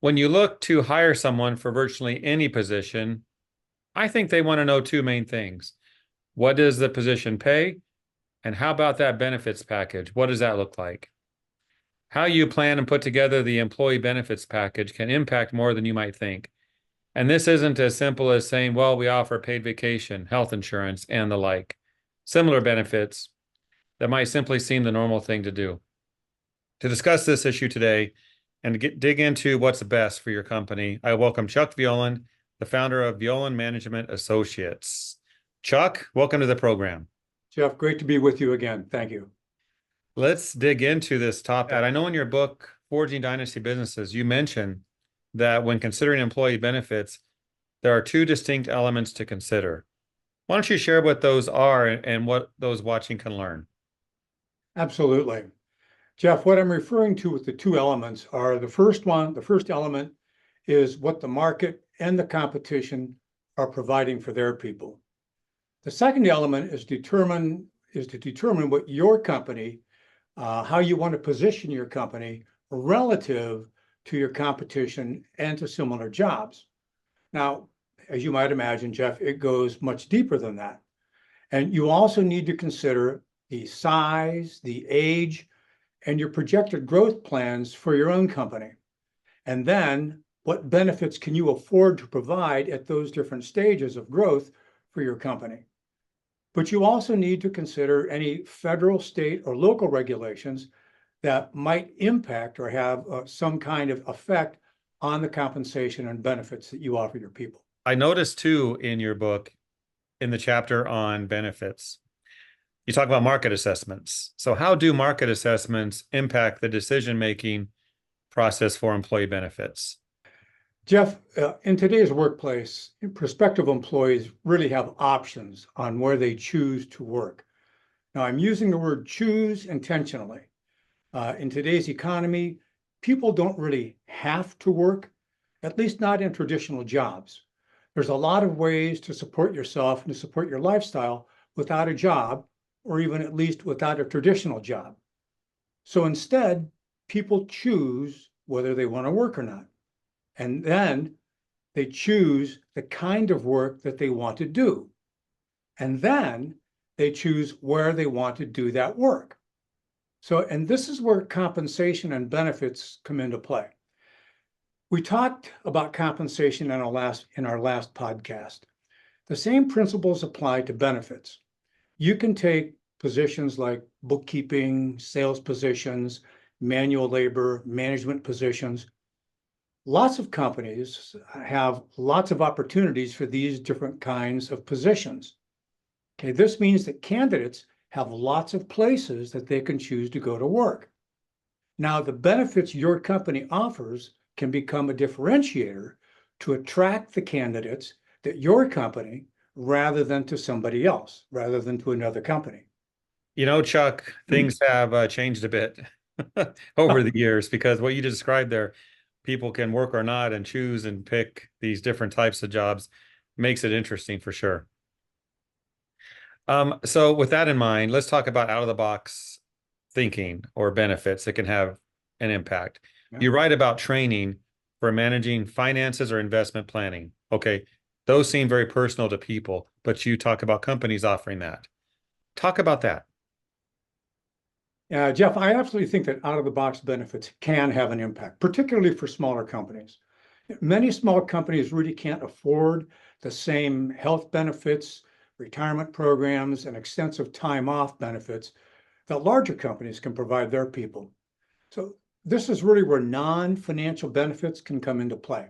When you look to hire someone for virtually any position, I think they want to know two main things. What does the position pay? And how about that benefits package? What does that look like? How you plan and put together the employee benefits package can impact more than you might think. And this isn't as simple as saying, well, we offer paid vacation, health insurance, and the like. Similar benefits that might simply seem the normal thing to do. To discuss this issue today and to dig into what's best for your company, I welcome Chuck Violand, the founder of Violand Management Associates. Chuck, welcome to the program. Jeff, great to be with you again. Thank you. Let's dig into this topic. I know in your book, Forging Dynasty Businesses, you mentioned that when considering employee benefits, there are two distinct elements to consider. Why don't you share what those are and what those watching can learn? Absolutely. Jeff, what I'm referring to with the two elements are the first element is what the market and the competition are providing for their people. The second element is to determine what your company, how you want to position your company relative to your competition and to similar jobs. Now, as you might imagine, Jeff, it goes much deeper than that. And you also need to consider the size, the age, and your projected growth plans for your own company. And then what benefits can you afford to provide at those different stages of growth for your company? But you also need to consider any federal, state, or local regulations that might impact or have some kind of effect on the compensation and benefits that you offer your people. I noticed too in your book, in the chapter on benefits, you talk about market assessments. So how do market assessments impact the decision-making process for employee benefits? Jeff, in today's workplace, prospective employees really have options on where they choose to work. Now, I'm using the word choose intentionally. In today's economy, people don't really have to work, at least not in traditional jobs. There's a lot of ways to support yourself and to support your lifestyle without a job, or even at least without a traditional job. So instead, people choose whether they want to work or not. And then they choose the kind of work that they want to do. And then they choose where they want to do that work. So, and this is where compensation and benefits come into play. We talked about compensation in our last podcast. The same principles apply to benefits. You can take positions like bookkeeping, sales positions, manual labor, management positions. Lots of companies have lots of opportunities for these different kinds of positions. Okay, this means that candidates have lots of places that they can choose to go to work. Now, the benefits your company offers can become a differentiator to attract the candidates that your company rather than to somebody else, rather than to another company. You know, Chuck, things have changed a bit over the years because what you described there, people can work or not and choose and pick these different types of jobs, makes it interesting for sure. So with that in mind, let's talk about out of the box thinking or benefits that can have an impact. Yeah. You write about training for managing finances or investment planning. Okay, those seem very personal to people, but you talk about companies offering that. Talk about that. Jeff, I absolutely think that out of the box benefits can have an impact, particularly for smaller companies. Many small companies really can't afford the same health benefits, retirement programs, and extensive time off benefits that larger companies can provide their people. So this is really where non-financial benefits can come into play.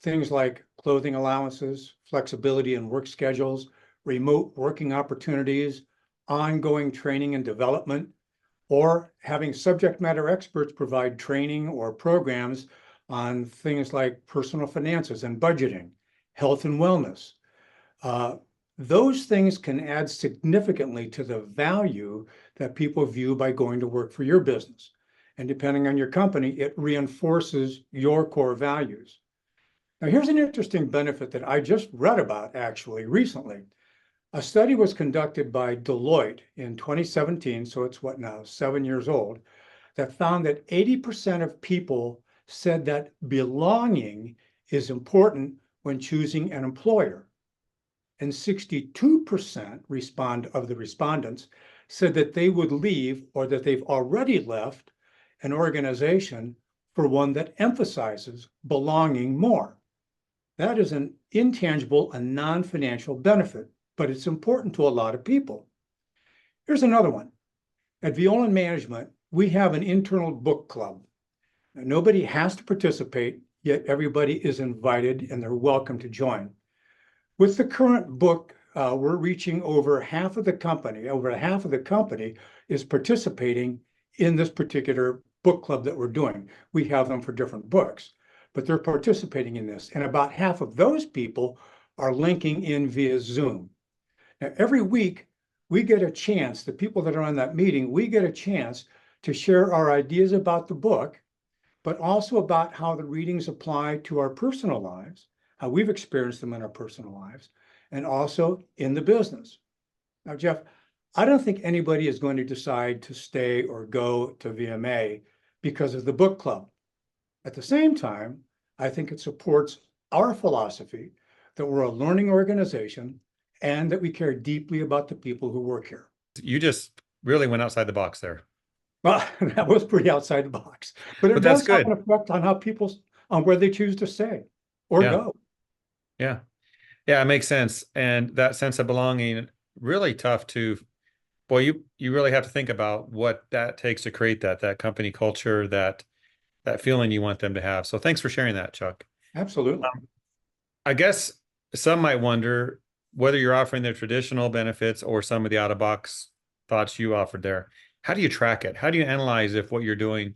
Things like clothing allowances, flexibility in work schedules, remote working opportunities, ongoing training and development, or having subject matter experts provide training or programs on things like personal finances and budgeting, health and wellness. Those things can add significantly to the value that people view by going to work for your business. And depending on your company, it reinforces your core values. Now, here's an interesting benefit that I just read about actually recently. A study was conducted by Deloitte in 2017, so it's what now, 7 years old, that found that 80% of people said that belonging is important when choosing an employer. And 62% of the respondents said that they would leave or that they've already left an organization for one that emphasizes belonging more. That is an intangible and non-financial benefit, but it's important to a lot of people. Here's another one. At Violand Management, we have an internal book club. Now, nobody has to participate, yet everybody is invited and they're welcome to join. With the current book, we're reaching over half of the company. Over half of the company is participating in this particular book club that we're doing. We have them for different books, but they're participating in this. And about half of those people are linking in via Zoom. Now, every week, we get a chance, the people that are on that meeting, we get a chance to share our ideas about the book, but also about how the readings apply to our personal lives, how we've experienced them in our personal lives, and also in the business. Now, Jeff, I don't think anybody is going to decide to stay or go to VMA because of the book club. At the same time, I think it supports our philosophy that we're a learning organization and that we care deeply about the people who work here. You just really went outside the box there. Well, that was pretty outside the box, but it that's does have good. an effect on how on where they choose to stay or go. Yeah. Yeah, it makes sense. And that sense of belonging, really tough to, boy, you really have to think about what that takes to create that company culture, that feeling you want them to have. So thanks for sharing that, Chuck. Absolutely. I guess some might wonder whether you're offering the traditional benefits or some of the out-of-box thoughts you offered there. How do you track it? How do you analyze if what you're doing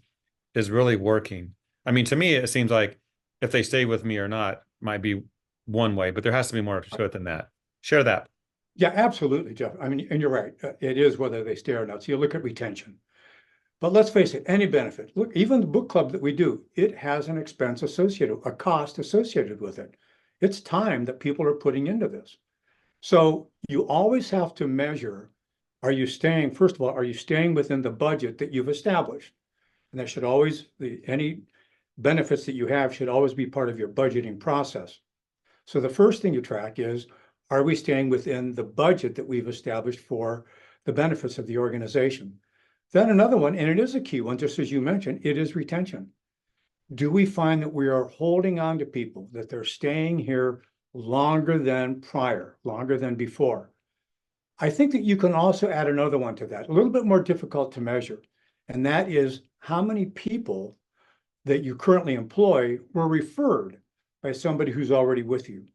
is really working? I mean, to me, it seems like if they stay with me or not might be one way, but there has to be more to it than that. Share that. Yeah, absolutely, Jeff. I mean, and you're right. It is whether they stay or not. So you look at retention. But let's face it, any benefit, look, even the book club that we do, it has an expense associated, a cost associated with it. It's time that people are putting into this. So you always have to measure, first of all, are you staying within the budget that you've established? And that should always, any benefits that you have should always be part of your budgeting process. So the first thing you track is, are we staying within the budget that we've established for the benefits of the organization? Then another one, and it is a key one, just as you mentioned, it is retention. Do we find that we are holding on to people, that they're staying here longer than prior, longer than before? I think that you can also add another one to that, a little bit more difficult to measure, and that is how many people that you currently employ were referred by somebody who's already with you.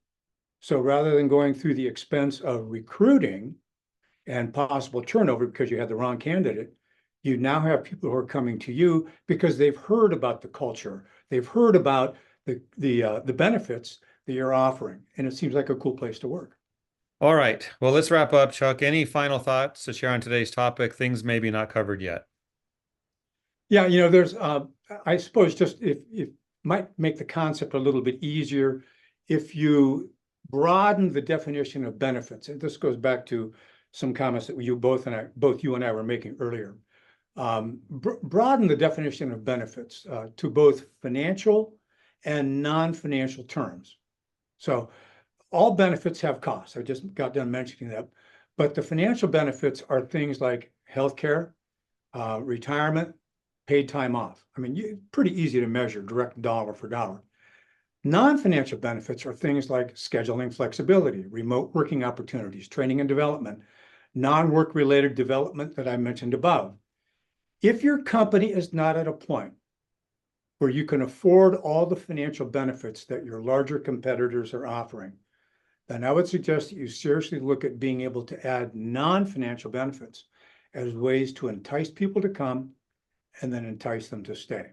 So rather than going through the expense of recruiting and possible turnover because you had the wrong candidate, you now have people who are coming to you because they've heard about the culture. They've heard about the benefits that you're offering, and it seems like a cool place to work. All right. Well, let's wrap up, Chuck. Any final thoughts to share on today's topic? Things maybe not covered yet. Yeah, there's, I suppose, just if might make the concept a little bit easier if you broaden the definition of benefits. And this goes back to some comments that both you and I were making earlier. Broaden the definition of benefits to both financial and non-financial terms. So all benefits have costs. I just got done mentioning that. But the financial benefits are things like healthcare, retirement, paid time off. I mean, pretty easy to measure, direct dollar for dollar. Non-financial benefits are things like scheduling flexibility, remote working opportunities, training and development, non-work related development that I mentioned above. If your company is not at a point where you can afford all the financial benefits that your larger competitors are offering, then I would suggest that you seriously look at being able to add non-financial benefits as ways to entice people to come and then entice them to stay.